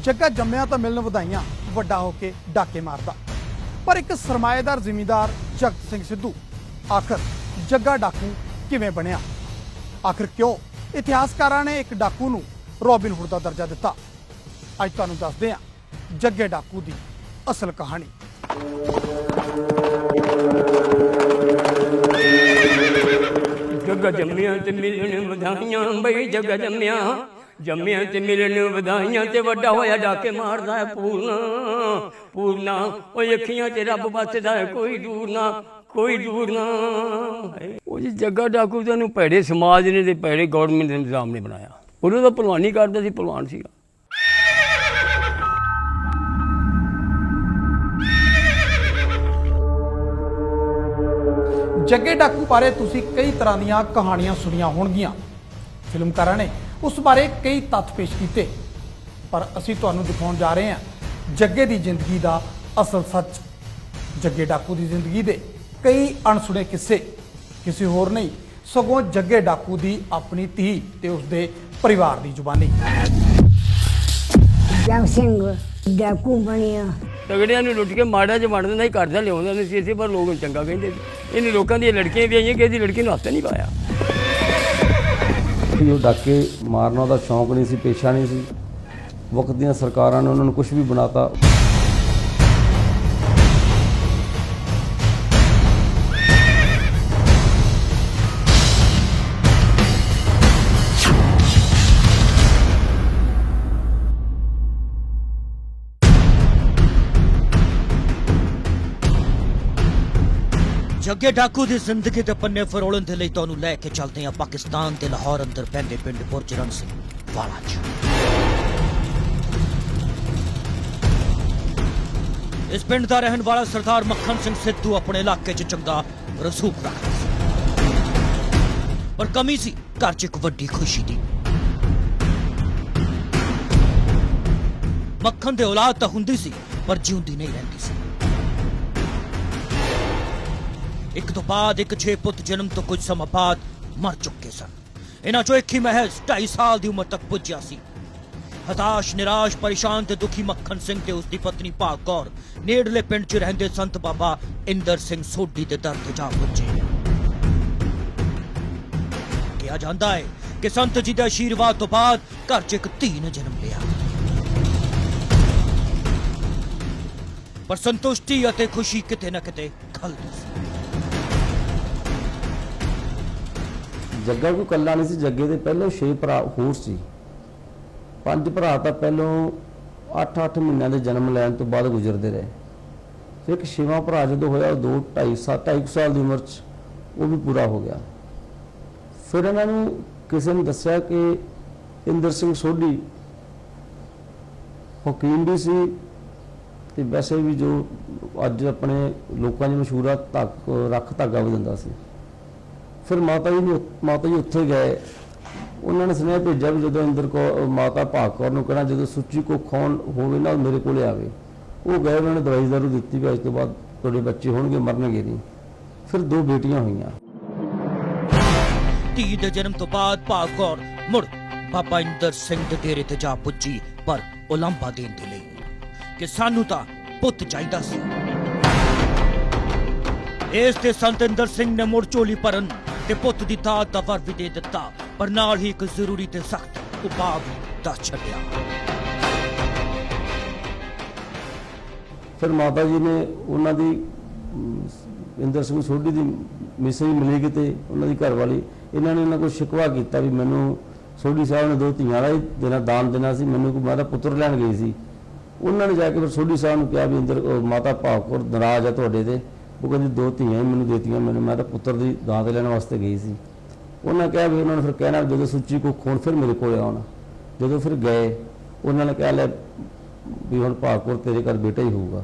जग्गा जम्मिया तो मिलन वधाइयां, वड्डा होके डाके मारदा। पर एक सरमाएदार जिमीदार जगत सिंह सिद्धू आखिर जग्गा डाकू किवें बनिया? आखिर क्यों इतिहासकारां ने एक डाकू नूं रॉबिन हुड दा दर्जा दिता? अज तुहानूं दसदे हां जग्गे डाकू दी असल कहानी। जग्गा जम्मिया ते मिलन वधाइयां, बई जग्गा जम्मिया जम्मिया ते मिलन वधाइयां, ते वड्डा होया डाके मारदा है पूरना पूरना। ओ अखियां ते रब बसदा है, कोई दूर ना कोई दूर ना। ਉਹ ਜੀ ਜੱਗਾ ਡਾਕੂ ਨੂੰ ਭੈੜੇ ਸਮਾਜ ਨੇ ਤੇ ਭੈੜੇ ਗੌਰਮੈਂਟ ਦੇ ਨਿਜ਼ਾਮ ਨੇ ਬਣਾਇਆ। ਉਦੋਂ ਤਾਂ ਭਲਵਾਨੀ ਕਰਦਾ ਸੀ, ਭਲਵਾਨ ਸੀਗਾ। जग्गे डाकू बारे तुसी कई तरह दीयां कहानियां सुनिया होणगियां। फिल्मकारां ने उस बारे कई तत्थ पेश किए, पर असीं तुहानूं दिखाउण जा रहे हैं जग्गे दी जिंदगी दा असल सच। जग्गे डाकू दी जिंदगी दे कई अणसुणे किस्से किसी होर नहीं सगों जग्गे डाकू दी अपनी धी ते उसदे परिवार दी जुबानी। जग सिंह डाकू बनिया, तगड़ियां ਨੂੰ ਲੁੱਟ ਕੇ ਮਾੜਾ ਜਿਹਾ ਵੰਡ ਦਿੰਦਾ ਸੀ, ਘਰ ਦਾ ਲਿਆਉਂਦਾ ਨਹੀਂ ਸੀ, ਪਰ ਲੋਕ ਚੰਗਾ ਕਹਿੰਦੇ ਸੀ। ਇਹਨੇ ਲੋਕਾਂ ਦੀਆਂ ਲੜਕੀਆਂ ਵੀ ਆਈਆਂ, ਕਿਸੇ ਦੀ ਲੜਕੀ ਨੂੰ ਹੱਥ ਨਹੀਂ ਪਾਇਆ। ਉਹ ਡਾਕੇ ਮਾਰਨਾ ਦਾ ਸ਼ੌਂਕ ਨਹੀਂ ਸੀ, ਪੇਸ਼ਾ ਨਹੀਂ ਸੀ। ਵਕਤ ਦੀਆਂ ਸਰਕਾਰਾਂ ਨੇ ਉਹਨਾਂ ਨੂੰ ਕੁਝ ਵੀ ਬਣਾਤਾ। जग्गे डाकू की जिंदगी के पन्ने फरोलन के लिए तुहानूं लैके चलते हैं पाकिस्तान के लाहौर अंदर पैंदे पिंड बुरजरन सिंह वाला च। इस पिंड का रहने वाला सरदार मक्खन सिंह सिद्धू अपने इलाके च चंगा रसूख रखदा सी, पर कमी सी घर च एक वड्डी खुशी दी। मक्खन दे औलाद तां हुंदी सी, पर जिउंदी नहीं रहिंदी सी। एक तो बाद एक 6 पुत जन्म तो कुछ समय बाद मर चुके सन। इन्हां चों एक ही महज 2.5 साल की उम्र तक पुज्या सी। हताश निराश परेशान ते दुखी मक्खन सिंह ते उसकी पत्नी भाग कौर नेड़ले पिंड च रहिंदे संत बाबा इंदर सिंह सोढी दे दर ते जा पुजे। कहा जाता है कि संत जी के आशीर्वाद तो बाद घर च एक धी ने जन्म लिया, पर संतुष्टि अते खुशी किते न किते खलदी सी। जग्गा कोई कल्ला नहीं सी, जग्गे दे पहलों 6 भरा होर सी। 5 भरा तो पहलों 8-8 महीनों के जन्म लैन तो बाद गुजरते रहे। फिर एक 6वां भरा जो होया 2-2.5 साल की उम्र वो भी पूरा हो गया। फिर इन्होंने किसी ने दसिया कि इंदर सिंह सोढी हकीम भी सी ते वैसे भी जो अज अपने लोगों में मशहूर रख धागा भी दिंदा सी। फिर माता जी उत्थे गए, उन्होंने सुनेहा भेजा भी जो इंदर को माता भाग कौर नूं कहना जो सुच्ची को खान होवे ना मेरे को आवे। वो गए, उन्होंने दवाई दारू दी भी अज तो बाद थोड़े बच्चे होणगे, मरनगे नहीं। फिर 2 बेटियां हुईयां। धी दे जन्म तो बाद भाग कौर मुड़ बाबा इंदर सिंह दे डेरे ते जा पुजी, पर उलांभा देण दे लई कि सानू तां पुत्त चाहीदा सी। इस ते संत इंदर सिंह ने मुड़ झोली भरन ते पुत्त दी दात दा वर भी दे दिता, पर नाल ही एक जरूरी ते सख्त उपाय भी दस छड्डिया। फिर माता जी ने उन्होंने इंदर सिंह सोढी की मिसेज मिली कि उन्होंने घर वाली, इन्होंने उन्होंने को शिकवा किया भी मैनू सोढी साहब ने 2 धीआं का ही देना दान देना सी, मैनू कोई मैं पुत्र लैन गई सी। उन्होंने जाके फिर सोढी साहब ने कहा भी इंदर माता भाग कौर नाराज है तुहाडे ते, वो कहती 2 धीआं ही मैनू देतियां, मैंने मैं पुत्र की दात लैन वास्ते गई सी। उन्होंने कहा भी उन्होंने फिर कहना जो सुच्ची को खून फिर मेरे को आना। जो फिर गए उन्होंने कहा लै भी हुण भाग कौर तेरे घर बेटा ही होगा।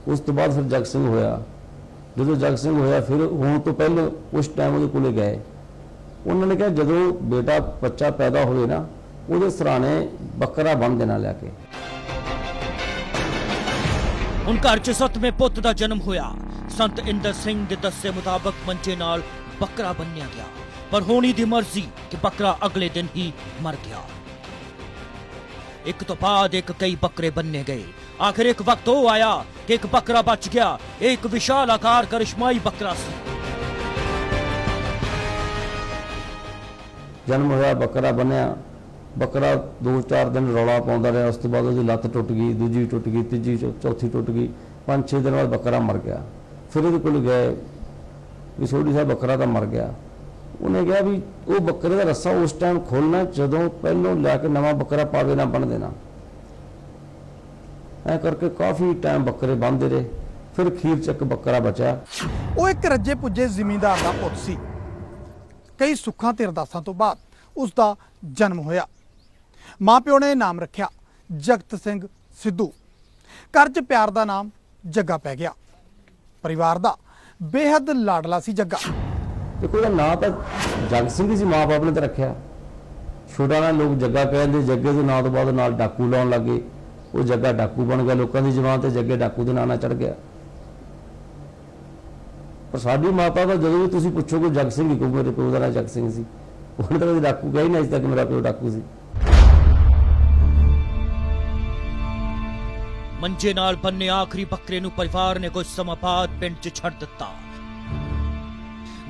उस तो बाद फिर जग सिंह होया। जो जग सिंह होया फिर होने तो पहले उस टाइम वो कोले गए, उन्होंने कहा जो बेटा बच्चा पैदा होए ना वो सराने बकरा बन देना लैके। हुण घर च 7वें पुत्त दा जन्म होया। संत इंदर सिंह दे दस्से मुताबक मंजे नाल बकरा बन्निया गया, पर होनी दी मर्जी कि बकरा अगले दिन ही मर गया। एक तो बाद एक कई बकरे बनने गए। आखिर एक वक्त वो आया कि एक बकरा बच गया। एक विशाल आकार करिश्माई बकरा सी। जन्म होया, बकरा बनया। बकरा 2-4 दिन रौला पाਉਂਦਾ ਰਿਹਾ। उस तो बाद उसकी लत्त टुट गई, दूजी टुट गई, तीजी चौथी टुट गई। 5-6 दिन बाद बकरा मर गया। फिर ਉਹਦੇ ਕੋਲ गए भी सोढ़ी साहब बकरा तो मर गया। उन्हें कहा भी वो बकरे का रस्सा उस टाइम खोलना जदों पहलों लैके नवा बकरा पावे ना बन देना। ऐ करके काफ़ी टाइम बकरे बंधते रहे। फिर खीर च एक बकरा बचा। ਉਹ ਇੱਕ ਰੱਜੇ ਪੁੱਜੇ ਜ਼ਿਮੀਂਦਾਰ ਦਾ ਪੁੱਤ ਸੀ। ਕਈ ਸੁੱਖਾਂ ਤੇ ਅਰਦਾਸਾਂ ਤੋਂ ਬਾਅਦ ਉਸ ਦਾ ਜਨਮ ਹੋਇਆ। ਮਾਂ ਪਿਓ ਨੇ ਨਾਮ ਰੱਖਿਆ ਜਗਤ ਸਿੰਘ ਸਿੱਧੂ। ਘਰ 'ਚ ਪਿਆਰ ਦਾ ਨਾਮ ਜੱਗਾ ਪੈ ਗਿਆ। ਪਰਿਵਾਰ ਦਾ ਬੇਹੱਦ ਲਾਡਲਾ ਸੀ ਜੱਗਾ। देखो ਇਹਦਾ ਨਾਂ ਤਾਂ ਜਗ ਸਿੰਘ ਹੀ ਸੀ, ਮਾਂ ਬਾਪ ਨੇ ਤਾਂ ਰੱਖਿਆ। ਛੋਟਾ ਨਾਲ ਲੋਕ ਜੱਗਾ ਕਹਿੰਦੇ। ਜੱਗੇ ਦੇ ਨਾਂ ਤੋਂ ਬਾਅਦ ਨਾਲ ਡਾਕੂ ਲਾਉਣ ਲੱਗੇ। ਉਹ ਜੱਗਾ ਡਾਕੂ ਬਣ ਗਿਆ। ਲੋਕਾਂ ਦੀ ਜ਼ੁਬਾਨ ਤੇ ਜੱਗੇ ਡਾਕੂ ਦੇ ਨਾਂ ਨਾਲ ਚੜ ਗਿਆ। ਪਰ ਸਾਡੀ ਮਾਤਾ ਦਾ ਜਦੋਂ ਵੀ ਤੁਸੀਂ ਪੁੱਛੋਗੇ ਜਗ ਸਿੰਘ ਹੀ ਕਹੂ, ਮੇਰੇ ਪਿਓ ਦਾ ਨਾਂ ਜਗ ਸਿੰਘ ਸੀ। ਉਹਨੇ ਤਾਂ ਕਦੇ ਡਾਕੂ ਕਿਹਾ ਹੀ ਨਹੀਂ, ਅਜੇ ਤੱਕ ਮੇਰਾ ਪਿਓ ਡਾਕੂ ਸੀ। ਮੰਜੇ ਨਾਲ ਬੰਨੇ ਆਖਰੀ ਬੱਕਰੇ ਨੂੰ ਪਰਿਵਾਰ ਨੇ ਕੁਝ ਸਮਾਂ ਬਾਅਦ ਪਿੰਡ 'ਚ ਛੱਡ ਦਿੱਤਾ।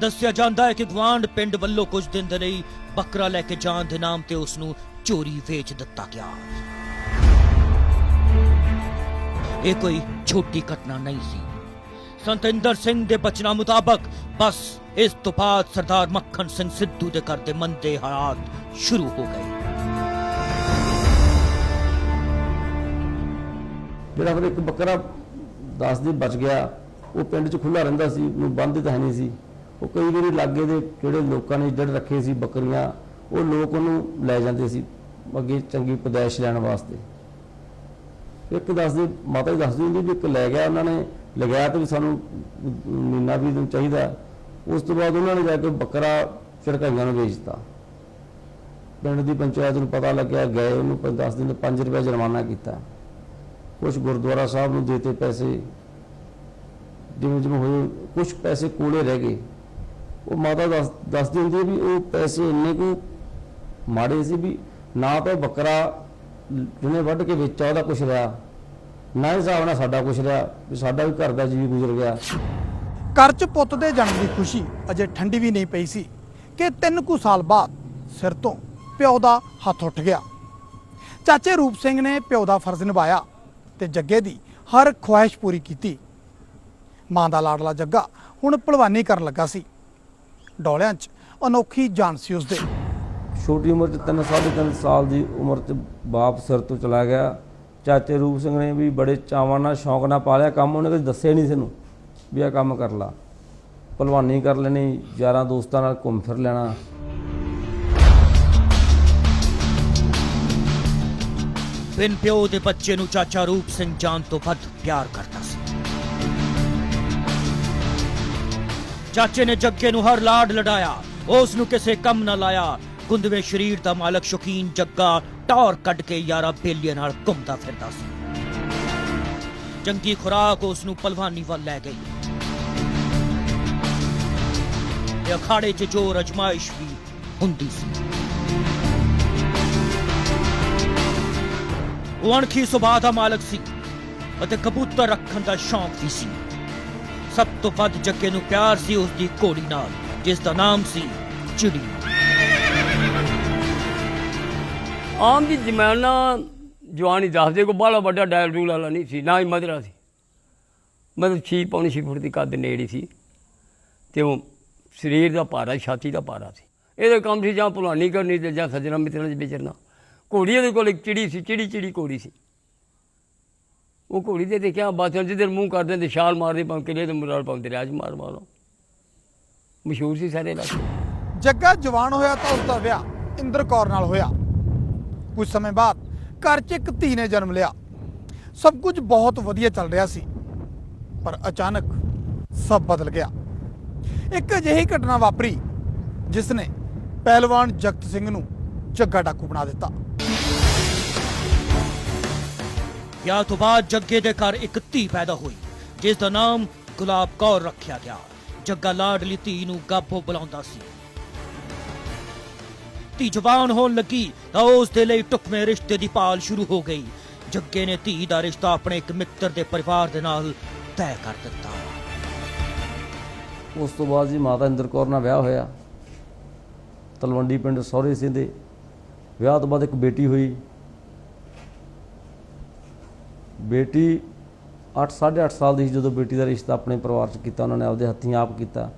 ਦੱਸਿਆ ਜਾਂਦਾ ਹੈ ਕਿ ਗਵਾਂਢ ਪਿੰਡ ਵੱਲੋਂ ਕੁਝ ਦਿਨ ਦੇ ਲਈ ਬੱਕਰਾ ਲੈ ਕੇ ਜਾਣ ਦੇ ਨਾਮ ਤੇ ਉਸ ਨੂੰ ਚੋਰੀ ਵੇਚ ਦਿੱਤਾ ਗਿਆ। ਇਹ ਕੋਈ ਛੋਟੀ ਘਟਨਾ ਨਹੀਂ ਸੀ। ਸੰਤਿੰਦਰ ਸਿੰਘ ਦੇ ਬਚਨਾਂ ਮੁਤਾਬਕ ਬਸ ਇਸ ਤੋਂ ਬਾਅਦ ਸਰਦਾਰ ਮੱਖਣ ਸਿੰਘ ਸਿੱਧੂ ਦੇ ਘਰ ਦੇ ਮੰਦੇ ਹਾਲਾਤ ਸ਼ੁਰੂ ਹੋ ਗਏ। ਜਿਹੜਾ ਫਿਰ ਇੱਕ ਬੱਕਰਾ 10 ਦਿਨ ਬਚ ਗਿਆ, ਉਹ ਪਿੰਡ 'ਚ ਖੁੱਲਾ ਰਹਿੰਦਾ ਸੀ, ਉਹਨੂੰ ਬੰਨ੍ਹਦੇ ਤਾਂ ਹੈ ਨਹੀਂ ਸੀ। ਉਹ ਕਈ ਵਾਰੀ ਲਾਗੇ ਦੇ ਜਿਹੜੇ ਲੋਕਾਂ ਨੇ ਇੱਧਰ ਰੱਖੇ ਸੀ ਬੱਕਰੀਆਂ, ਉਹ ਲੋਕ ਉਹਨੂੰ ਲੈ ਜਾਂਦੇ ਸੀ ਅੱਗੇ ਚੰਗੀ ਪੈਦਾਇਸ਼ ਲੈਣ ਵਾਸਤੇ। ਇੱਕ ਦੱਸਦੇ, ਮਾਤਾ ਜੀ ਦੱਸਦੀ ਹੁੰਦੀ ਵੀ ਇੱਕ ਲੈ ਗਿਆ, ਉਹਨਾਂ ਨੇ ਲਗਾਇਆ ਤੇ ਵੀ ਸਾਨੂੰ ਮਹੀਨਾ 20 ਦਿਨ ਚਾਹੀਦਾ। ਉਸ ਤੋਂ ਬਾਅਦ ਉਹਨਾਂ ਨੇ ਜਾ ਕੇ ਬੱਕਰਾ ਝੜਕਾਈਆਂ ਨੂੰ ਵੇਚਤਾ। ਪਿੰਡ ਦੀ ਪੰਚਾਇਤ ਨੂੰ ਪਤਾ ਲੱਗਿਆ, ਗਏ ਉਹਨੂੰ 10 ਦਿਨ 5 ਰੁਪਏ ਜੁਰਮਾਨਾ ਕੀਤਾ। कुछ गुरुद्वारा साहब ਨੂੰ देते पैसे, ਜਿਵੇਂ ਜਿਵੇਂ ਹੋਏ ਕੁਝ ਪੈਸੇ ਕੋਲੇ ਰਹਿ ਗਏ। ਉਹ ਮਾਤਾ ਦੱਸਦੀ ਹੁੰਦੀ ਹੈ ਵੀ ਉਹ ਪੈਸੇ ਇੰਨੇ ਕੁ ਮਾੜੇ ਸੀ ਵੀ ਨਾ ਤਾਂ ਬੱਕਰਾ ਜਿਹਨੇ ਵੱਢ ਕੇ ਵੇਚਿਆ ਉਹਦਾ ਕੁਛ ਰਿਹਾ, ਨਾ ਹਿਸਾਬ ਨਾਲ ਸਾਡਾ ਕੁਛ ਰਿਹਾ, ਵੀ ਸਾਡਾ ਵੀ ਘਰ ਦਾ ਜੀਵ ਗੁਜ਼ਰ ਗਿਆ। ਘਰ 'ਚ ਪੁੱਤ ਦੇ ਜਨਮ ਦੀ ਖੁਸ਼ੀ ਅਜੇ ਠੰਡੀ ਵੀ ਨਹੀਂ ਪਈ ਸੀ ਕਿ 3 ਕੁ ਸਾਲ ਬਾਅਦ ਸਿਰ ਤੋਂ ਪਿਓ ਦਾ ਹੱਥ ਉੱਠ ਗਿਆ। ਚਾਚੇ ਰੂਪ ਸਿੰਘ ਨੇ ਪਿਓ ਦਾ ਫਰਜ਼ ਨਿਭਾਇਆ ਤੇ ਜੱਗੇ ਦੀ ਹਰ ਖੁਆਇਸ਼ ਪੂਰੀ ਕੀਤੀ। ਮਾਂ ਦਾ ਲਾਡਲਾ ਜੱਗਾ ਹੁਣ ਭਲਵਾਨੀ ਕਰਨ ਲੱਗਾ ਸੀ। ਡੋਲਿਆਂ 'ਚ ਅਨੋਖੀ ਜਾਨ ਸੀ ਉਸਦੇ। ਛੋਟੀ ਉਮਰ 'ਚ 3-3.5 ਸਾਲ ਦੀ ਉਮਰ 'ਚ ਬਾਪ ਸਿਰ ਤੋਂ ਚਲਾ ਗਿਆ। ਚਾਚੇ ਰੂਪ ਸਿੰਘ ਨੇ ਵੀ ਬੜੇ ਚਾਵਾਂ ਨਾਲ ਸ਼ੌਂਕ ਨਾਲ ਪਾਲਿਆ ਕੰਮ। ਉਹਨੇ ਕਦੇ ਦੱਸਿਆ ਨਹੀਂ ਸਾਨੂੰ ਵੀ ਆਹ ਕੰਮ ਕਰ ਲਾ। ਭਲਵਾਨੀ ਕਰ ਲੈਣੀ, ਯਾਰਾਂ ਦੋਸਤਾਂ ਨਾਲ ਘੁੰਮ ਫਿਰ ਲੈਣਾ। ਬਿਨ ਪਿਓ ਦੇ ਬੱਚੇ ਨੂੰ ਚਾਚਾ ਰੂਪ ਸਿੰਘ ਜਾਨ ਤੋਂ ਵੱਧ ਪਿਆਰ ਕਰਦਾ ਸੀ। ਚਾਚੇ ਨੇ ਜੱਗੇ ਨੂੰ ਹਰ ਲਾਡ ਲਡਾਇਆ, ਉਸ ਨੂੰ ਕਿਸੇ ਕੰਮ ਨਾ ਲਾਇਆ। ਗੁੰਦਵੇਂ ਸ਼ਰੀਰ ਦਾ ਮਾਲਕ ਸ਼ੌਕੀਨ ਜੱਗਾ ਟੌਰ ਕੱਢ ਕੇ ਯਾਰਾਂ ਬੇਲੀਆਂ ਨਾਲ ਘੁੰਮਦਾ ਫਿਰਦਾ ਸੀ। ਚੰਗੀ ਖੁਰਾਕ ਉਸ ਨੂੰ ਪਹਿਲਵਾਨੀ ਵੱਲ ਲੈ ਗਈ ਤੇ ਅਖਾੜੇ 'ਚ ਜ਼ੋਰ ਅਜਮਾਇਸ਼ ਵੀ ਹੁੰਦੀ ਸੀ। ਉਹ ਅਣਖੀ ਸੁਭਾਅ ਦਾ ਮਾਲਕ ਸੀ ਅਤੇ ਕਬੂਤਰ ਰੱਖਣ ਦਾ ਸ਼ੌਂਕ ਵੀ ਸੀ। ਸਭ ਤੋਂ ਵੱਧ ਜੱਗੇ ਨੂੰ ਪਿਆਰ ਸੀ ਉਸ ਦੀ ਘੋੜੀ ਨਾਲ, ਜਿਸ ਦਾ ਨਾਮ ਸੀ ਚਿੜੀ। ਆਮ ਦੀ ਜਮਾਨਾ ਜਵਾਨੀ ਦੱਸਦੇ ਕੋ ਬਾਹਲਾ ਵੱਡਾ ਡਾਇਲ ਡੂਲ ਵਾਲਾ ਨਹੀਂ ਸੀ, ਨਾ ਹੀ ਮਧਰਾ ਸੀ। ਮਤਲਬ 6 ਫੁੱਟ ਦੀ ਕੱਦ ਨੇੜੀ ਸੀ ਤੇ ਉਹ ਸਰੀਰ ਦਾ ਭਾਰਾ, ਛਾਤੀ ਦਾ ਭਾਰਾ ਸੀ। ਇਹਦਾ ਕੰਮ ਸੀ ਜਾਂ ਭਲਵਾਨੀ ਕਰਨੀ ਤੇ ਜਾਂ ਸੱਜਣਾ ਮਿੱਤਰਾਂ 'ਚ ਵਿਚਰਨਾ। ਘੋੜੀ ਉਹਦੇ ਕੋਲ ਇੱਕ ਚਿੜੀ ਸੀ, ਚਿੜੀ ਘੋੜੀ ਸੀ। ਉਹ ਘੋੜੀ ਤੇ ਦੇਖਿਆ ਬਾਦਸ਼ਾਹ ਜਿੱਧਰ ਮੂੰਹ ਕਰਦੇ ਤੇ ਛਾਲ ਮਾਰਦੇ, ਭਾਵੇਂ ਕਿਲੇ ਤੇ ਮੁਰਾਲ ਪਾਉਂਦੇ ਰਿਆਜ ਮਾਰੋ। ਮਸ਼ਹੂਰ ਸੀ ਸਾਰੇ ਇਲਾਕੇ। ਜੱਗਾ ਜਵਾਨ ਹੋਇਆ ਤਾਂ ਉਸਦਾ ਵਿਆਹ ਇੰਦਰ ਕੌਰ ਨਾਲ ਹੋਇਆ। ਕੁਝ ਸਮੇਂ ਬਾਅਦ ਘਰ 'ਚ ਇੱਕ ਧੀ ਨੇ ਜਨਮ ਲਿਆ। ਸਭ ਕੁਝ ਬਹੁਤ ਵਧੀਆ ਚੱਲ ਰਿਹਾ ਸੀ, ਪਰ ਅਚਾਨਕ ਸਭ ਬਦਲ ਗਿਆ। ਇੱਕ ਅਜਿਹੀ ਘਟਨਾ ਵਾਪਰੀ ਜਿਸ ਨੇ ਪਹਿਲਵਾਨ ਜਗਤ ਸਿੰਘ ਨੂੰ ਜੱਗਾ ਡਾਕੂ ਬਣਾ ਦਿੱਤਾ। ਵਿਆਹ ਤੋਂ ਬਾਅਦ ਜੱਗੇ ਦੇ ਘਰ ਇੱਕ ਧੀ ਪੈਦਾ ਹੋਈ, ਜਿਸ ਦਾ ਨਾਮ ਗੁਲਾਬ ਕੌਰ ਰੱਖਿਆ ਗਿਆ। ਜੱਗਾ ਲਾਡਲੀ ਧੀ ਨੂੰ ਗਾਬੋ ਬੁਲਾਉਂਦਾ ਸੀ। ਧੀ ਜਵਾਨ ਹੋਣ ਲੱਗੀ ਤਾਂ ਉਸ ਦੇ ਲਈ ਟੁਕਵੇਂ ਰਿਸ਼ਤੇ ਦੀ ਭਾਲ ਸ਼ੁਰੂ ਹੋ ਗਈ। ਜੱਗੇ ਨੇ ਧੀ ਦਾ ਰਿਸ਼ਤਾ ਆਪਣੇ ਇੱਕ ਮਿੱਤਰ ਦੇ ਪਰਿਵਾਰ ਦੇ ਨਾਲ ਤੈਅ ਕਰ ਦਿੱਤਾ। ਉਸ ਤੋਂ ਬਾਅਦ ਜੀ ਮਾਤਾ ਇੰਦਰ ਕੌਰ ਨਾਲ ਵਿਆਹ ਹੋਇਆ, ਤਲਵੰਡੀ ਪਿੰਡ ਸਹੁਰੇ ਸਿੰਘ ਦੇ। ਵਿਆਹ ਤੋਂ ਬਾਅਦ ਇੱਕ ਬੇਟੀ ਹੋਈ। ਬੇਟੀ 8-8.5 ਸਾਲ ਦੀ ਸੀ ਜਦੋਂ ਬੇਟੀ ਦਾ ਰਿਸ਼ਤਾ ਆਪਣੇ ਪਰਿਵਾਰ 'ਚ ਕੀਤਾ, ਉਹਨਾਂ ਨੇ ਆਪਦੇ ਹੱਥੀਂ ਆਪ ਕੀਤਾ।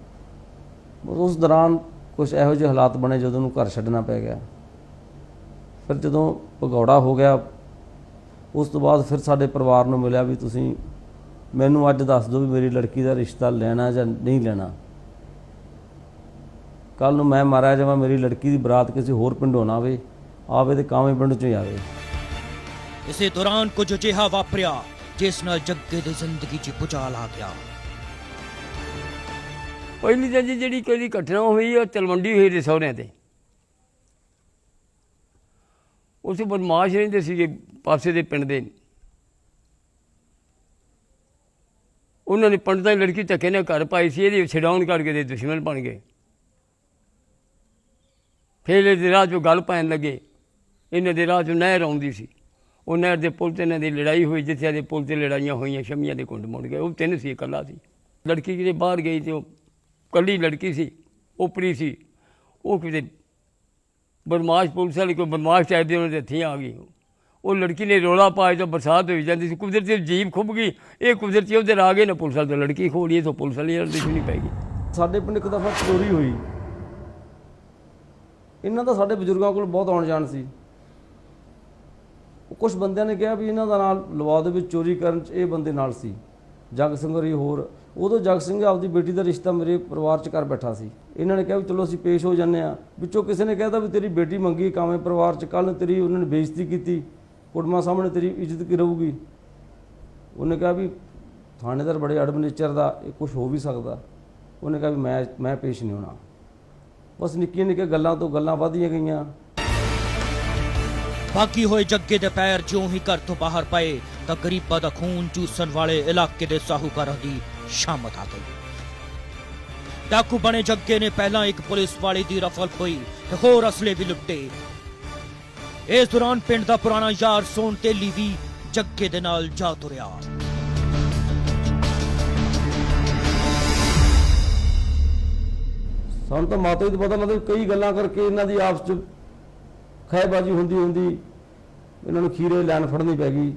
ਉਸ ਦੌਰਾਨ ਕੁਝ ਇਹੋ ਜਿਹੇ ਹਾਲਾਤ ਬਣੇ ਜਦੋਂ ਉਹਨੂੰ ਘਰ ਛੱਡਣਾ ਪੈ ਗਿਆ। ਫਿਰ ਜਦੋਂ ਭਗੌੜਾ ਹੋ ਗਿਆ, ਉਸ ਤੋਂ ਬਾਅਦ ਫਿਰ ਸਾਡੇ ਪਰਿਵਾਰ ਨੂੰ ਮਿਲਿਆ ਵੀ ਤੁਸੀਂ ਮੈਨੂੰ ਅੱਜ ਦੱਸ ਦਿਓ ਵੀ ਮੇਰੀ ਲੜਕੀ ਦਾ ਰਿਸ਼ਤਾ ਲੈਣਾ ਜਾਂ ਨਹੀਂ ਲੈਣਾ। ਕੱਲ੍ਹ ਨੂੰ ਮੈਂ ਮਾਰਿਆ ਜਾਵਾਂ, ਮੇਰੀ ਲੜਕੀ ਦੀ ਬਰਾਤ ਕਿਸੇ ਹੋਰ ਪਿੰਡੋਂ ਨਾ ਆਵੇ ਤੇ ਕਾਵੇਂ ਪਿੰਡ 'ਚੋਂ ਹੀ ਆਵੇ। ਇਸੇ ਦੌਰਾਨ ਕੁਝ ਅਜਿਹਾ ਵਾਪਰਿਆ ਜਿਸ ਨਾਲ ਜੱਗੇ ਦੀ ਜ਼ਿੰਦਗੀ 'ਚ ਭੁਚਾਲ ਆ ਗਿਆ। ਪਹਿਲੀ ਤਾਂ ਜੀ ਜਿਹੜੀ ਕੋਈ ਘਟਨਾ ਹੋਈ ਉਹ ਤਲਵੰਡੀ ਹੋਈ ਦੇ ਸਹੁਰਿਆਂ ਤੇ। ਉਸ ਬਦਮਾਸ਼ ਰਹਿੰਦੇ ਸੀਗੇ ਪਾਸੇ ਦੇ ਪਿੰਡ ਦੇ। ਉਹਨਾਂ ਨੇ ਪੰਡਤਾਂ ਦੀ ਲੜਕੀ ਧੱਕੇ ਨਾਲ ਘਰ ਪਾਈ ਸੀ, ਇਹਦੀ ਛਡਾਉਣ ਕਰਕੇ ਦੇ ਦੁਸ਼ਮਣ ਬਣ ਗਏ। ਫਿਰ ਇਹਦੇ ਰਾਹ 'ਚੋਂ ਗੱਲ ਪੈਣ ਲੱਗੇ। ਇਹਨਾਂ ਦੇ ਰਾਹ 'ਚੋਂ ਨਹਿਰ ਆਉਂਦੀ ਸੀ, ਉਹ ਨਹਿਰ ਦੇ ਪੁਲ 'ਤੇ ਇਹਨਾਂ ਦੀ ਲੜਾਈ ਹੋਈ। ਜਿੱਥੇ ਇਹਦੇ ਪੁਲ 'ਤੇ ਲੜਾਈਆਂ ਹੋਈਆਂ, ਸ਼ਮੀਆਂ ਦੇ ਕੁੰਡ ਮੁੜ ਗਏ। ਉਹ 3 ਸੀ, ਇਕੱਲਾ ਸੀ। ਲੜਕੀ ਕਿਤੇ ਬਾਹਰ ਗਈ ਅਤੇ ਉਹ ਇਕੱਲੀ ਲੜਕੀ ਸੀ, ਓਪਰੀ ਸੀ। ਉਹ ਕਿਤੇ ਬਦਮਾਸ਼ ਪੁਲਿਸ ਵਾਲੀ ਕੋਈ ਬਦਮਾਸ਼ ਟਾਈਪ ਦੇ ਉਹਨਾਂ ਦੇ ਹੱਥੀਂ ਆ ਗਈ। ਉਹ ਲੜਕੀ ਨੇ ਰੌਲਾ ਪਾਇਆ ਤਾਂ ਬਰਸਾਤ ਹੋਈ ਜਾਂਦੀ ਸੀ। ਕੁਦਰਤੀ ਜੀਭ ਖੁੱਭ ਗਈ, ਇਹ ਕੁਦਰਤੀ ਉਹਦੇ ਆ ਗਏ ਨਾ ਪੁਲਿਸ ਵਾਲੇ ਤੋਂ ਲੜਕੀ ਖੋਲੀਏ ਤਾਂ ਪੁਲਿਸ ਵਾਲੀ ਦੁਸ਼ਮਣੀ ਪੈ ਗਈ। ਸਾਡੇ ਪਿੰਡ ਇੱਕ ਦਫਾ ਚੋਰੀ ਹੋਈ। ਇਹਨਾਂ ਦਾ ਸਾਡੇ ਬਜ਼ੁਰਗਾਂ ਕੋਲ ਬਹੁਤ ਆਉਣ ਜਾਣ ਸੀ। ਕੁਝ ਬੰਦਿਆਂ ਨੇ ਕਿਹਾ ਵੀ ਇਹਨਾਂ ਦਾ ਨਾਲ ਲਵਾ ਦੇ ਵਿੱਚ ਚੋਰੀ ਕਰਨ 'ਚ ਇਹ ਬੰਦੇ ਨਾਲ ਸੀ, ਜਗ ਸਿੰਘ ਹੋਰੀ। ਹੋਰ ਉਦੋਂ ਜਗ ਸਿੰਘ ਆਪਦੀ ਬੇਟੀ ਦਾ ਰਿਸ਼ਤਾ ਮੇਰੇ ਪਰਿਵਾਰ 'ਚ ਕਰ ਬੈਠਾ ਸੀ। ਇਹਨਾਂ ਨੇ ਕਿਹਾ ਵੀ ਚਲੋ ਅਸੀਂ ਪੇਸ਼ ਹੋ ਜਾਂਦੇ ਹਾਂ। ਵਿੱਚੋਂ ਕਿਸੇ ਨੇ ਕਹਿਤਾ ਵੀ ਤੇਰੀ ਬੇਟੀ ਮੰਗੀ ਕਾਵੇਂ ਪਰਿਵਾਰ 'ਚ, ਕੱਲ੍ਹ ਤੇਰੀ ਉਹਨਾਂ ਨੇ ਬੇਇੱਜ਼ਤੀ ਕੀਤੀ, ਕੁੜਮਾਂ ਸਾਹਮਣੇ ਤੇਰੀ ਇੱਜ਼ਤ ਕੀ ਰਹੂਗੀ। ਉਹਨੇ ਕਿਹਾ ਵੀ ਥਾਣੇਦਾਰ ਬੜੇ ਅੜਬ ਨੇਚਰ ਦਾ, ਇਹ ਕੁਝ ਹੋ ਵੀ ਸਕਦਾ। ਉਹਨੇ ਕਿਹਾ ਵੀ ਮੈਂ ਪੇਸ਼ ਨਹੀਂ ਹੋਣਾ। ਬਸ ਨਿੱਕੀਆਂ ਨਿੱਕੀਆਂ ਗੱਲਾਂ ਤੋਂ ਗੱਲਾਂ ਵਧਦੀਆਂ ਗਈਆਂ। ਬਾਕੀ ਹੋਏ ਜੱਗੇ ਦੇ ਪੈਰ ਜਿਉਂ ਹੀ ਘਰ ਤੋਂ ਬਾਹਰ ਪਏ ਤਾਂ ਗਰੀਬਾਂ ਦਾ ਖੂਨ ਚੂਸਣ ਵਾਲੇ ਇਲਾਕੇ ਦੇ ਸਾਹੂਕਾਰਾਂ ਦੀ ਸ਼ਾਮਤ ਆ ਗਈ। ਡਾਕੂ ਬਣੇ ਜੱਗੇ ਨੇ ਪਹਿਲਾਂ ਇੱਕ ਪੁਲਿਸ ਵਾਲੇ ਦੀ ਰਫਲ ਖੋਈ ਤੇ ਹੋਰ ਅਸਲੇ ਵੀ ਲੁੱਟੇ। ਇਸ ਦੌਰਾਨ ਪਿੰਡ ਦਾ ਪੁਰਾਣਾ ਯਾਰ ਸੋਨ ਤੇਲੀ ਵੀ ਜੱਗੇ ਦੇ ਨਾਲ ਜਾ ਤੁਰਿਆ। ਸਾਨੂੰ ਤਾਂ ਮਾਤਾ ਜੀ ਤੋਂ ਪਤਾ ਲੱਗਦਾ ਕਈ ਗੱਲਾਂ ਕਰਕੇ ਇਹਨਾਂ ਦੀ ਆਪਸ 'ਚ ਖਹਿਬਾਜ਼ੀ ਹੁੰਦੀ ਇਹਨਾਂ ਨੂੰ ਖੀਰੇ ਲੈਣ ਫੜਨੀ ਪੈ ਗਈ।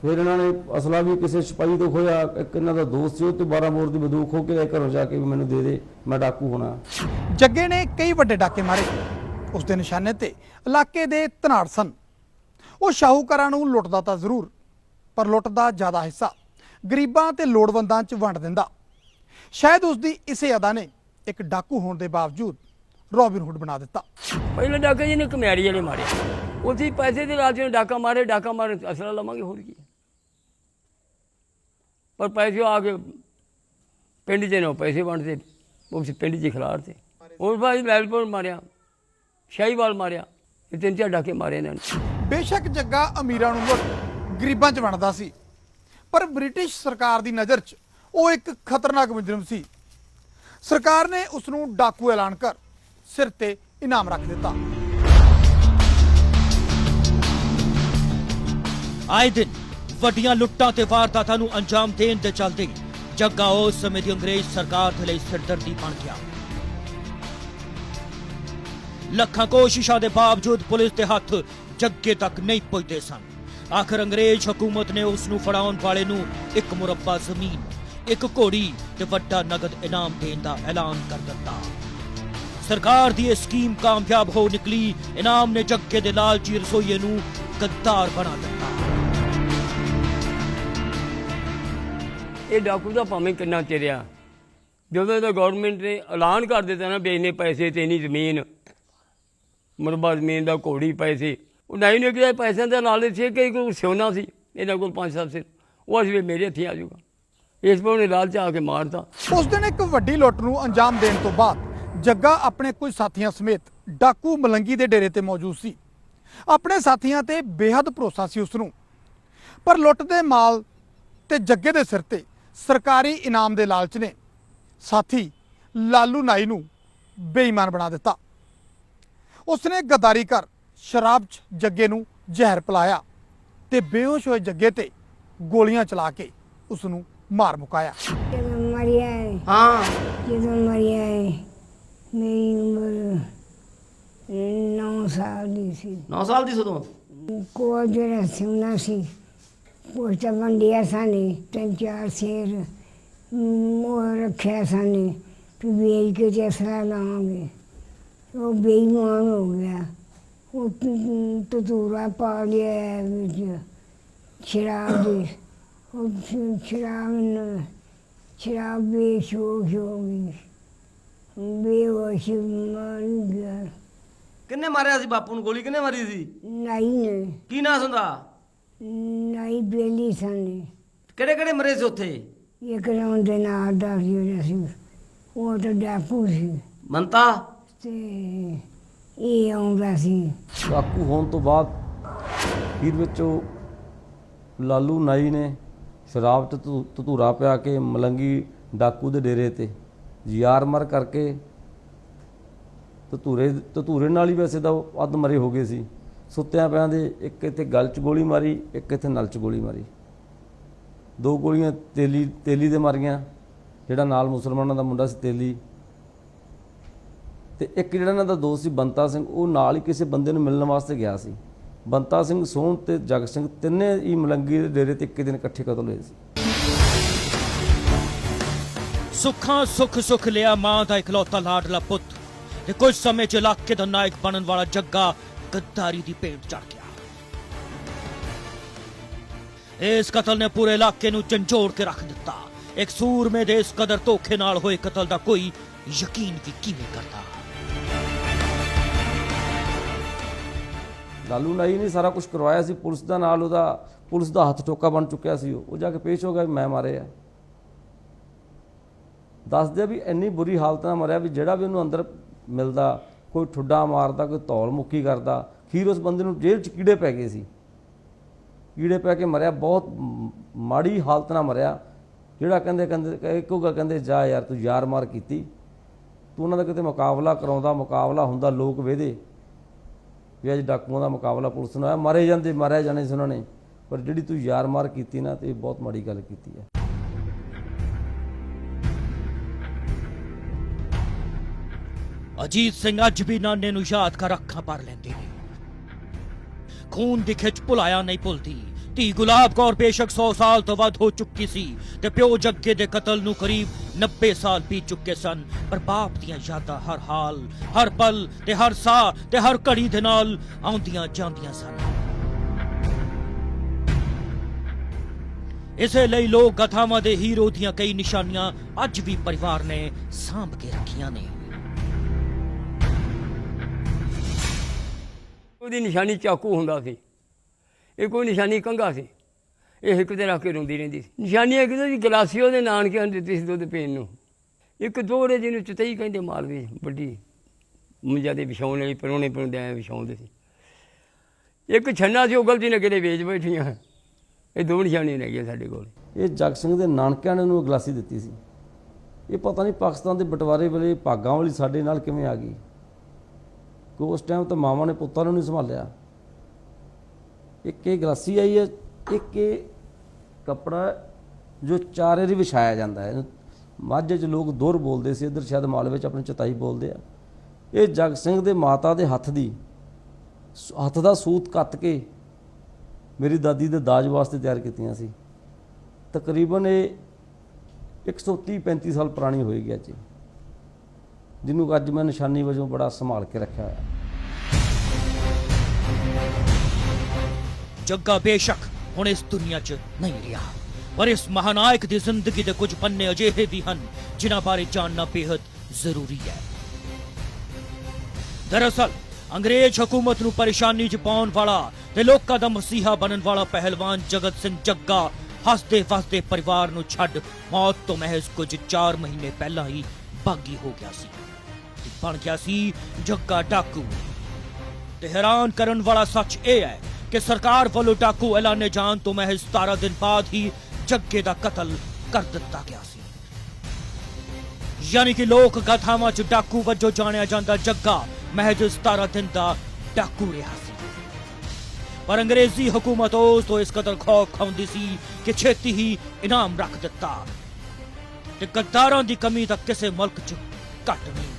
ਫਿਰ ਇਹਨਾਂ ਨੇ ਅਸਲਾ ਵੀ ਕਿਸੇ ਸਿਪਾਹੀ ਤੋਂ ਖੋਇਆ। ਇੱਕ ਇਹਨਾਂ ਦਾ ਦੋਸਤ ਸੀ, ਉਹ ਤੋਂ 12 ਬੋਰ ਦੀ ਬੰਦੂਕ ਖੋਹ ਕੇ ਘਰੋਂ ਜਾ ਕੇ ਵੀ ਮੈਨੂੰ ਦੇ ਦੇ, ਮੈਂ ਡਾਕੂ ਹੋਣਾ। ਜੱਗੇ ਨੇ ਕਈ ਵੱਡੇ ਡਾਕੇ ਮਾਰੇ। ਉਸ ਦੇ ਨਿਸ਼ਾਨੇ ਤੇ ਇਲਾਕੇ ਦੇ ਧਨਾੜ ਸਨ। ਉਹ ਸ਼ਾਹੂਕਾਰਾਂ ਨੂੰ ਲੁੱਟਦਾ ਤਾਂ ਜ਼ਰੂਰ, ਪਰ ਲੁੱਟ ਦਾ ਜ਼ਿਆਦਾ ਹਿੱਸਾ ਗਰੀਬਾਂ ਤੇ ਲੋੜਵੰਦਾਂ 'ਚ ਵੰਡ ਦਿੰਦਾ। ਸ਼ਾਇਦ ਉਸ ਦੀ ਇਸੇ ਅਦਾ ਨੇ ਇੱਕ ਡਾਕੂ ਹੋਣ ਦੇ ਬਾਵਜੂਦ ਰੋਬਿਨ ਹੁੱਡ ਬਣਾ ਦਿੱਤਾ। ਪਹਿਲਾਂ ਡਾਕਾ ਜੀ ਨੇ ਘੁਮਿਆਰੀ ਵਾਲੇ ਮਾਰੇ, ਉਸੇ ਪੈਸੇ ਦੇ ਰਾਜ ਨੇ ਡਾਕਾ ਮਾਰੇ ਅਸਲਾ ਲਵਾਂਗੇ ਹੋਰ ਕੀ। ਪਰ ਪੈਸੇ ਆ ਕੇ ਪਿੰਡ 'ਚ ਨੇ ਪੈਸੇ ਵੰਡਦੇ, ਉਸ ਪਿੰਡ 'ਚ ਖਿਲਾਰਦੇ। ਉਸ ਬਾਅਦ ਲੈਲਪੁਰ ਮਾਰਿਆ, ਸ਼ਾਹੀਵਾਲ ਮਾਰਿਆ, ਇਹ 3-4 ਡਾਕੇ ਮਾਰੇ ਇਹਨਾਂ ਨੇ। ਬੇਸ਼ੱਕ ਜੱਗਾ ਅਮੀਰਾਂ ਨੂੰ ਲੁੱਟ ਗਰੀਬਾਂ 'ਚ ਵੰਡਦਾ ਸੀ, ਪਰ ਬ੍ਰਿਟਿਸ਼ ਸਰਕਾਰ ਦੀ ਨਜ਼ਰ 'ਚ ਉਹ ਇੱਕ ਖਤਰਨਾਕ ਮੁਜਰਮ ਸੀ। ਸਰਕਾਰ ਨੇ ਉਸ ਨੂੰ ਡਾਕੂ ਐਲਾਨ ਕਰ ਸਿਰ ਤੇ ਇਨਾਮ ਰੱਖ ਦਿੱਤਾ। ਆਏ ਦਿਨ ਵੱਡੀਆਂ ਲੁੱਟਾਂ ਤੇ ਵਾਰਦਾਤਾਂ ਨੂੰ ਅੰਜਾਮ ਦੇਣ ਦੇ ਚੱਲਦੇ ਜੱਗਾ ਉਸ ਸਮੇਂ ਦੀ ਅੰਗਰੇਜ਼ ਸਰਕਾਰ ਦੇ ਲਈ ਸਿਰਦਰਦੀ ਬਣ ਗਿਆ। ਲੱਖਾਂ ਕੋਸ਼ਿਸ਼ਾਂ ਦੇ ਬਾਵਜੂਦ ਪੁਲਿਸ ਦੇ ਹੱਥ ਜੱਗੇ ਤੱਕ ਨਹੀਂ ਪਹੁੰਚਦੇ ਸਨ। ਆਖਰ ਅੰਗਰੇਜ਼ ਹਕੂਮਤ ਨੇ ਉਸ ਨੂੰ ਫੜਾਉਣ ਵਾਲੇ ਨੂੰ ਇੱਕ ਮੁਰੱਬਾ ਜ਼ਮੀਨ, ਇੱਕ ਘੋੜੀ ਤੇ ਵੱਡਾ ਨਗਦ ਇਨਾਮ ਦੇਣ ਦਾ ਐਲਾਨ ਕਰ ਦਿੱਤਾ। ਸਰਕਾਰ ਦੀ ਇਹ ਸਕੀਮ ਕਾਮਯਾਬ ਹੋ ਨਿਕਲੀ। ਇਨਾਮ ਨੇ ਜੱਗੇ ਦੇ ਲਾਲਚੀ ਰਸੋਈਏ ਨੂੰ ਗੱਦਾਰ ਬਣਾ ਦਿੱਤਾ। ਇਹ ਡਾਕੂ ਦਾ ਭਾਵੇਂ ਕਿੰਨਾ ਚਿਰਿਆ, ਜਦੋਂ ਦਾ ਗੌਰਮੈਂਟ ਨੇ ਐਲਾਨ ਕਰ ਦਿੱਤਾ ਨਾ ਵੀ ਇੰਨੇ ਪੈਸੇ ਤੇ ਇੰਨੀ ਜ਼ਮੀਨ, ਮੁਰੱਬਾ ਜ਼ਮੀਨ ਦਾ, ਘੋੜੀ, ਪੈਸੇ, ਉਹ ਨਹੀਂ ਨੇ ਕਿਹਾ ਪੈਸਿਆਂ ਦੇ ਨਾਲ ਸੀ ਕਿ ਕੋਈ ਸੋਨਾ ਸੀ ਇਹਨਾਂ ਕੋਲ 5-7 ਸਿਰ, ਉਹ ਅਸੀਂ ਮੇਰੇ ਹੱਥੀਂ ਆ ਜਾਊਗਾ। ਇਸ ਪਰ ਉਹਨੇ ਲਾਲਚ ਆ ਕੇ ਮਾਰਤਾ। ਉਸ ਦਿਨ ਇੱਕ ਵੱਡੀ ਲੁੱਟ ਨੂੰ ਅੰਜਾਮ ਦੇਣ ਤੋਂ ਬਾਅਦ ਜੱਗਾ ਆਪਣੇ ਕੁਝ ਸਾਥੀਆਂ ਸਮੇਤ ਡਾਕੂ ਮਲੰਗੀ ਦੇ ਡੇਰੇ ਤੇ ਮੌਜੂਦ ਸੀ। ਆਪਣੇ ਸਾਥੀਆਂ ਤੇ ਬੇਹੱਦ ਭਰੋਸਾ ਸੀ ਉਸ ਨੂੰ, ਪਰ ਲੁੱਟ ਦੇ ਮਾਲ ਤੇ ਜੱਗੇ ਦੇ ਸਿਰ ਤੇ ਸਰਕਾਰੀ ਇਨਾਮ ਦੇ ਲਾਲਚ ਨੇ ਸਾਥੀ ਲਾਲੂ ਨਾਈ ਨੂੰ ਬੇਈਮਾਨ ਬਣਾ ਦਿੱਤਾ। ਉਸਨੇ ਗਦਾਰੀ ਕਰ ਸ਼ਰਾਬ 'ਚ ਜੱਗੇ ਨੂੰ ਜ਼ਹਿਰ ਪਿਲਾਇਆ ਤੇ ਬੇਹੋਸ਼ ਹੋਏ ਜੱਗੇ ਤੇ ਗੋਲੀਆਂ ਚਲਾ ਕੇ ਉਸ ਨੂੰ ਮਾਰ ਮੁਕਾਇਆ। ਜਦੋਂ ਮਰਿਆ ਹੈ ਹਾਂ ਜਦੋਂ ਮਰਿਆ ਹੈ ਮੇਰੀ ਉਮਰ 9 ਸਾਲ ਦੀ ਸੀ। 9 ਸਾਲ ਦੀ ਸਦੋਂ ਕੋਲ ਜਿਹੜਾ ਸਿਮਨਾ ਸੀ ਪੋਸਟਾ ਮੰਡਿਆ ਸਾਨੇ 3-4 ਸ਼ੇਰ ਮੋਹ ਰੱਖਿਆ ਸਾਨੇ ਕਿ ਵੇਚ ਕੇ ਜੈਸਾ ਲਾਵਾਂਗੇ। ਉਹ ਬੇਈਮਾਨ ਹੋ ਗਿਆ। ਉਹ ਤਤੂਰਾ ਪਾ ਲਿਆ ਵਿੱਚ ਸ਼ਰਾਬ ਦੇ। ਉਹ ਸ਼ਰਾਬ ਬੇਸ਼ੋਸ਼ ਹੋ ਗਈ, ਬੇਹੋਸ਼ ਮਰ ਗਿਆ। ਕਿੰਨੇ ਮਾਰਿਆ ਸੀ ਬਾਪੂ ਨੂੰ? ਗੋਲੀ ਕਿੰਨੇ ਮਾਰੀ ਸੀ? ਨਾਈ ਨੇ ਕੀ ਨਾਂ ਹੁੰਦਾ? ਨਾਈ ਬੇਲੀ ਸਾਨੇ ਕਿਹੜੇ ਕਿਹੜੇ ਮਰੇ ਸੀ ਉੱਥੇ? ਇੱਕ ਰਾਉਂਡ ਦੇ ਨਾਲ ਦਾ ਜਿਹੜਾ ਸੀ ਉਹ ਤਾਂ ਡਾਕੂ ਸੀ ਮੰਤਾ ਤੇ ਇਹ ਆਉਂਦਾ ਸੀ। ਡਾਕੂ ਹੋਣ ਤੋਂ ਬਾਅਦ ਫਿਰ ਵਿੱਚੋਂ ਲਾਲੂ ਨਾਈ ਨੇ ਸ਼ਰਾਬ 'ਚ ਧਤੂਰਾ ਪਿਆ ਕੇ ਮਲੰਗੀ ਡਾਕੂ ਦੇ ਡੇਰੇ ਤੇ ਯਾਰ ਮਰ ਕਰਕੇ ਧਤੂਰੇ ਨਾਲ ਹੀ ਵੈਸੇ ਤਾਂ ਉਹ ਅੱਧ ਮਰੇ ਹੋ ਗਏ ਸੀ। ਸੁੱਤਿਆਂ ਪਿਆਂ ਦੇ ਇੱਕ ਇੱਥੇ ਗਲ 'ਚ ਗੋਲੀ ਮਾਰੀ, ਇੱਕ ਇੱਥੇ ਨਲ 'ਚ ਗੋਲੀ ਮਾਰੀ। 2 ਗੋਲੀਆਂ ਤੇਲੀ ਦੇ ਮਾਰੀਆਂ, ਜਿਹੜਾ ਨਾਲ ਮੁਸਲਮਾਨਾਂ ਦਾ ਮੁੰਡਾ ਸੀ ਤੇਲੀ, ਤੇ ਇੱਕ ਜਿਹੜਾ ਇਹਨਾਂ ਦਾ ਦੋਸਤ ਸੀ ਬੰਤਾ ਸਿੰਘ, ਉਹ ਨਾਲ ਹੀ ਕਿਸੇ ਬੰਦੇ ਨੂੰ ਮਿਲਣ ਵਾਸਤੇ ਗਿਆ ਸੀ। ਬੰਤਾ ਸਿੰਘ, ਸੋਹਣ ਤੇ ਜਗ ਸਿੰਘ ਤਿੰਨੇ ਹੀ ਮਲੰਗੀ ਦੇ ਡੇਰੇ ਤੇ ਇੱਕ ਦਿਨ ਇਕੱਠੇ ਕਤਲ ਹੋਏ ਸੀ। ਸੁੱਖਾਂ ਸੁੱਖ ਲਿਆ ਮਾਂ ਦਾ ਇਕਲੌਤਾ ਲਾਡਲਾ ਪੁੱਤ ਤੇ ਕੁਝ ਸਮੇਂ 'ਚ ਇਲਾਕੇ ਦਾ ਨਾਇਕ ਬਣਨ ਵਾਲਾ ਜੱਗਾ ਗੱਦਾਰੀ ਦੀ ਭੇਟ ਚੜ ਗਿਆ। ਇਸ ਕਤਲ ਨੇ ਪੂਰੇ ਇਲਾਕੇ ਨੂੰ ਝੰਜੋੜ ਕੇ ਰੱਖ ਦਿੱਤਾ। ਇੱਕ ਸੂਰਮੇ ਦੇ ਇਸ ਕਦਰ ਧੋਖੇ ਨਾਲ ਹੋਏ ਕਤਲ ਦਾ ਕੋਈ ਯਕੀਨ ਵੀ ਕਿਵੇਂ ਕਰਦਾ। ਲਾਲੂ ਨਾਈ ਨੇ ਸਾਰਾ ਕੁਝ ਕਰਵਾਇਆ ਸੀ। ਪੁਲਿਸ ਦਾ ਨਾਲ ਪੁਲਿਸ ਦਾ ਹੱਥ ਟੋਕਾ ਬਣ ਚੁੱਕਿਆ ਸੀ। ਉਹ ਜਾ ਕੇ ਪੇਸ਼ ਹੋ ਗਿਆ ਵੀ ਮੈਂ ਮਾਰੇ ਆ। ਦੱਸਦੇ ਵੀ ਇੰਨੀ ਬੁਰੀ ਹਾਲਤ ਨਾਲ ਮਰਿਆ ਵੀ ਜਿਹੜਾ ਵੀ ਉਹਨੂੰ ਅੰਦਰ ਮਿਲਦਾ, ਕੋਈ ਠੁੱਡਾ ਮਾਰਦਾ, ਕੋਈ ਧੌਲ ਮੁੱਕੀ ਕਰਦਾ। ਖੀਰ ਉਸ ਬੰਦੇ ਨੂੰ ਜੇਲ੍ਹ 'ਚ ਕੀੜੇ ਪੈ ਗਏ ਸੀ। ਕੀੜੇ ਪੈ ਕੇ ਮਰਿਆ, ਬਹੁਤ ਮਾੜੀ ਹਾਲਤ ਨਾਲ ਮਰਿਆ। ਜਿਹੜਾ ਕਹਿੰਦੇ ਇੱਕੋ ਗੱਲ ਕਹਿੰਦੇ, ਜਾ ਯਾਰ ਤੂੰ ਯਾਰ ਮਾਰ ਕੀਤੀ, ਤੂੰ ਉਹਨਾਂ ਦਾ ਕਿਤੇ ਮੁਕਾਬਲਾ ਕਰਾਉਂਦਾ, ਮੁਕਾਬਲਾ ਹੁੰਦਾ, ਲੋਕ ਵੇਹਦੇ ਵੀ ਅੱਜ ਡਾਕੂਆਂ ਦਾ ਮੁਕਾਬਲਾ ਪੁਲਿਸ ਨਾਲ ਹੋਇਆ। ਮਾਰਿਆ ਜਾਣੇ ਸੀ ਉਹਨਾਂ ਨੇ, ਪਰ ਜਿਹੜੀ ਤੂੰ ਯਾਰ ਮਾਰ ਕੀਤੀ ਨਾ, ਤੇ ਬਹੁਤ ਮਾੜੀ ਗੱਲ ਕੀਤੀ ਹੈ। ਅਜੀਤ ਸਿੰਘ ਅੱਜ ਵੀ ਨਾਨੇ ਨੂੰ ਯਾਦ ਕਰ ਅੱਖਾਂ ਭਰ ਲੈਂਦੇ ਨੇ। ਖੂਨ ਦੀ ਖਿੱਚ ਭੁਲਾਇਆ ਨਹੀਂ ਭੁੱਲਦੀ। ਧੀ ਗੁਲਾਬ ਕੌਰ ਬੇਸ਼ੱਕ 100 ਸਾਲ ਤੋਂ ਵੱਧ ਹੋ ਚੁੱਕੀ ਸੀ ਤੇ ਪਿਓ ਜੱਗੇ ਦੇ ਕਤਲ ਨੂੰ ਕਰੀਬ 90 ਸਾਲ ਬੀਤ ਚੁੱਕੇ ਸਨ, ਪਰ ਬਾਪ ਦੀਆਂ ਯਾਦਾਂ ਹਰ ਹਾਲ, ਹਰ ਪਲ ਤੇ ਹਰ ਸਾਹ ਤੇ ਹਰ ਘੜੀ ਦੇ ਨਾਲ ਆਉਂਦੀਆਂ ਜਾਂਦੀਆਂ ਸਨ। ਇਸੇ ਲਈ ਲੋਕ ਕਥਾਵਾਂ ਦੇ ਹੀਰੋ ਦੀਆਂ ਕਈ ਨਿਸ਼ਾਨੀਆਂ ਅੱਜ ਵੀ ਪਰਿਵਾਰ ਨੇ ਸਾਂਭ ਕੇ ਰੱਖੀਆਂ ਨੇ। ਉਹਦੀ ਨਿਸ਼ਾਨੀ ਚਾਕੂ ਹੁੰਦਾ ਸੀ, ਇਹ ਕੋਈ ਨਿਸ਼ਾਨੀ ਕੰਘਾ ਸੀ। ਇਹ ਇੱਕ ਤੇ ਰੱਖ ਕੇ ਰੋਂਦੀ ਰਹਿੰਦੀ ਸੀ। ਨਿਸ਼ਾਨੀ ਇੱਕ ਦੀ ਗਲਾਸੀ ਉਹਦੇ ਨਾਨਕਿਆਂ ਨੂੰ ਦਿੱਤੀ ਸੀ ਦੁੱਧ ਪੀਣ ਨੂੰ। ਇੱਕ ਦੋਹਰੇ ਜਿਹਨੂੰ ਚਤਈ ਕਹਿੰਦੇ ਮਾਲਵੇ, ਵੱਡੀ ਮੰਜਾ ਦੇ ਵਿਛਾਉਣ ਵਾਲੀ ਪਰੋਣੇ ਪਰੋਂਦੇ ਐਂ ਵਿਛਾਉਂਦੇ ਸੀ। ਇੱਕ ਛੰਨਾ ਸੀ, ਉਹ ਗਲਤੀ ਨਾਲ ਕਿਤੇ ਵੇਚ ਬੈਠੀਆਂ। ਇਹ 2 ਨਿਸ਼ਾਨੀਆਂ ਰਹਿ ਗਈਆਂ ਸਾਡੇ ਕੋਲ। ਇਹ ਜਗ ਸਿੰਘ ਦੇ ਨਾਨਕਿਆਂ ਨੇ ਉਹਨੂੰ ਗਲਾਸੀ ਦਿੱਤੀ ਸੀ। ਇਹ ਪਤਾ ਨਹੀਂ ਪਾਕਿਸਤਾਨ ਦੇ ਬਟਵਾਰੇ ਵੇਲੇ ਭਾਗਾਂ ਵਾਲੀ ਸਾਡੇ ਨਾਲ ਕਿਵੇਂ ਆ ਗਈ, ਕਿ ਉਸ ਟਾਈਮ ਤਾਂ ਮਾਵਾਂ ਨੇ ਪੁੱਤਾਂ ਨੂੰ ਨਹੀਂ ਸੰਭਾਲਿਆ। ਇੱਕ ਇਹ ਗਲਾਸੀ ਆਈ ਹੈ, ਇੱਕ ਇਹ ਕੱਪੜਾ ਜੋ ਚਾਰੇ ਦੀ ਵਿਛਾਇਆ ਜਾਂਦਾ ਹੈ। ਮਾਝੇ 'ਚ ਲੋਕ ਦੁਰ ਬੋਲਦੇ ਸੀ, ਇੱਧਰ ਸ਼ਾਇਦ ਮਾਲਵੇ 'ਚ ਆਪਣੇ ਚਤਾਈ ਬੋਲਦੇ ਆ। ਇਹ ਜਗ ਸਿੰਘ ਦੇ ਮਾਤਾ ਦੇ ਹੱਥ ਦਾ ਸੂਤ ਕੱਤ ਕੇ ਮੇਰੀ ਦਾਦੀ ਦੇ ਦਾਜ ਵਾਸਤੇ ਤਿਆਰ ਕੀਤੀਆਂ ਸੀ। ਤਕਰੀਬਨ ਇਹ 130-35 ਸਾਲ ਪੁਰਾਣੀ ਹੋਏਗੀ ਅੱਜ, ਜਿਹਨੂੰ ਅੱਜ ਮੈਂ ਨਿਸ਼ਾਨੀ ਵਜੋਂ ਬੜਾ ਸੰਭਾਲ ਕੇ ਰੱਖਿਆ ਹੋਇਆ। ਜੱਗਾ ਬੇਸ਼ੱਕ ਹੁਣ ਇਸ ਦੁਨੀਆ 'ਚ ਨਹੀਂ ਰਿਹਾ, ਪਰ ਇਸ ਮਹਾਨਾਇਕ ਦੀ ਜ਼ਿੰਦਗੀ ਦੇ ਕੁਝ ਪੰਨੇ ਅਜਿਹੇ ਵੀ ਹਨ ਜਿਨ੍ਹਾਂ ਬਾਰੇ ਜਾਣਨਾ ਬੇहद ਜ਼ਰੂਰੀ ਹੈ। ਦਰਅਸਲ ਅੰਗਰੇਜ਼ ਹਕੂਮਤ ਨੂੰ ਪਰੇਸ਼ਾਨੀ 'ਚ ਪਾਉਣ ਵਾਲਾ ਤੇ ਲੋਕਾਂ ਦਾ ਮਸੀਹਾ ਬਣਨ ਵਾਲਾ ਪਹਿਲਵਾਨ ਜਗਤ ਸਿੰਘ ਜੱਗਾ ਹੱਸਦੇ ਵਸਦੇ ਪਰਿਵਾਰ ਨੂੰ ਛੱਡ ਮੌਤ ਤੋਂ ਮਹਿਜ਼ ਕੁਝ 4 ਮਹੀਨੇ ਪਹਿਲਾਂ ਹੀ ਬਾਗੀ ਹੋ ਗਿਆ ਸੀ ਤੇ ਬਣ ਗਿਆ ਸੀ ਜੱਗਾ ਡਾਕੂ। ਤੇ ਹੈਰਾਨ ਕਰਨ ਵਾਲਾ ਸੱਚ ਇਹ ਹੈ ਕਿ ਸਰਕਾਰ ਵੱਲੋਂ ਡਾਕੂ ਐਲਾਨੇ ਜਾਣ ਤੋਂ ਮਹਿਜ਼ 17 ਦਿਨ ਬਾਅਦ ਹੀ ਜੱਗੇ ਦਾ ਕਤਲ ਕਰ ਦਿੱਤਾ ਗਿਆ ਸੀ। ਯਾਨੀ ਕਿ ਲੋਕ ਕਥਾਵਾਂ 'ਚ ਡਾਕੂ ਵਜੋਂ ਜਾਣਿਆ ਜਾਂਦਾ ਜੱਗਾ महज 17 दिन का डाकू रहा सी। पर अंग्रेजी हुकूमत उस तो इस कदर खौफ खाउंदी सी कि छेती ही इनाम रख दिता ते गद्दारां दी कमी तां किसे मुल्क च घट नहीं।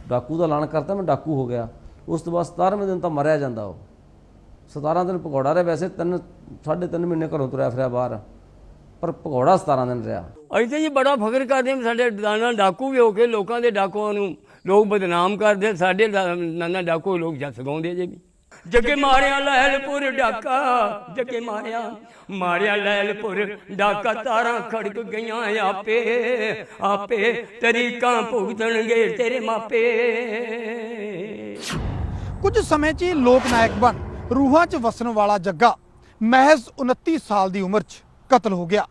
ਡਾਕੂ ਦਾ ਐਲਾਨ ਕਰਤਾ, ਮੈਂ ਡਾਕੂ ਹੋ ਗਿਆ। ਉਸ ਤੋਂ ਬਾਅਦ 17ਵੇਂ ਦਿਨ ਤਾਂ ਮਰਿਆ ਜਾਂਦਾ ਉਹ। 17 ਦਿਨ ਭਗੌੜਾ ਰਿਹਾ, ਵੈਸੇ 3.5 ਮਹੀਨੇ ਘਰੋਂ ਤੁਰਿਆ ਫਿਰਿਆ ਬਾਹਰ, ਪਰ ਭਗੌੜਾ 17 ਦਿਨ ਰਿਹਾ। ਅਸੀਂ ਤਾਂ ਜੀ ਬੜਾ ਫਖਰ ਕਰਦੇ ਹਾਂ, ਸਾਡੇ ਨਾਨਾ ਡਾਕੂ ਵੀ ਹੋ ਕੇ ਲੋਕਾਂ ਦੇ ਡਾਕੂਆਂ ਨੂੰ ਲੋਕ ਬਦਨਾਮ ਕਰਦੇ, ਸਾਡੇ ਨਾਨਾ ਡਾਕੂ ਲੋਕ ਜੱਸ ਗਾਉਂਦੇ ਜੇ ਵੀ। ਜੱਗੇ ਮਾਰਿਆ ਲਹਿਲਪੁਰ ਡਾਕਾ, ਜੱਗੇ ਮਾਰਿਆ ਲਹਿਲਪੁਰ ਡਾਕਾ, ਤਾਰਾਂ ਖੜਕ ਗਈਆਂ ਆਪੇ ਆਪੇ, ਤਰੀਕਾਂ ਭੁਗਤਣਗੇ ਤੇਰੇ ਮਾਪੇ। ਕੁਝ ਸਮੇਂ 'ਚ ਹੀ ਲੋਕ ਨਾਇਕ ਬਣ ਰੂਹਾਂ 'ਚ ਵਸਣ ਵਾਲਾ ਜੱਗਾ ਮਹਿਜ਼ 29 ਸਾਲ ਦੀ ਉਮਰ 'ਚ ਕਤਲ ਹੋ ਗਿਆ।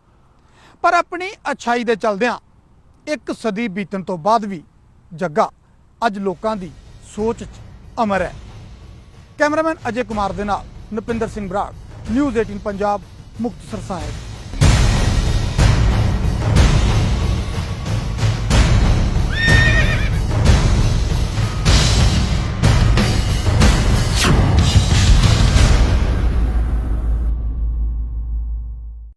ਪਰ ਆਪਣੀ ਅੱਛਾਈ ਦੇ ਚਲਦਿਆਂ ਇੱਕ ਸਦੀ ਬੀਤਣ ਤੋਂ ਬਾਅਦ ਵੀ ਜੱਗਾ ਅੱਜ ਲੋਕਾਂ ਦੀ ਸੋਚ 'ਚ ਅਮਰ ਹੈ। ਕੈਮਰਾਮੈਨ ਅਜੇ ਕੁਮਾਰ ਦੇ ਨਾਲ ਨਪਿੰਦਰ ਸਿੰਘ ਬਰਾੜ, ਨਿਊਜ਼ 18 ਪੰਜਾਬ, ਮੁਕਤਸਰ ਸਾਹਿਬ।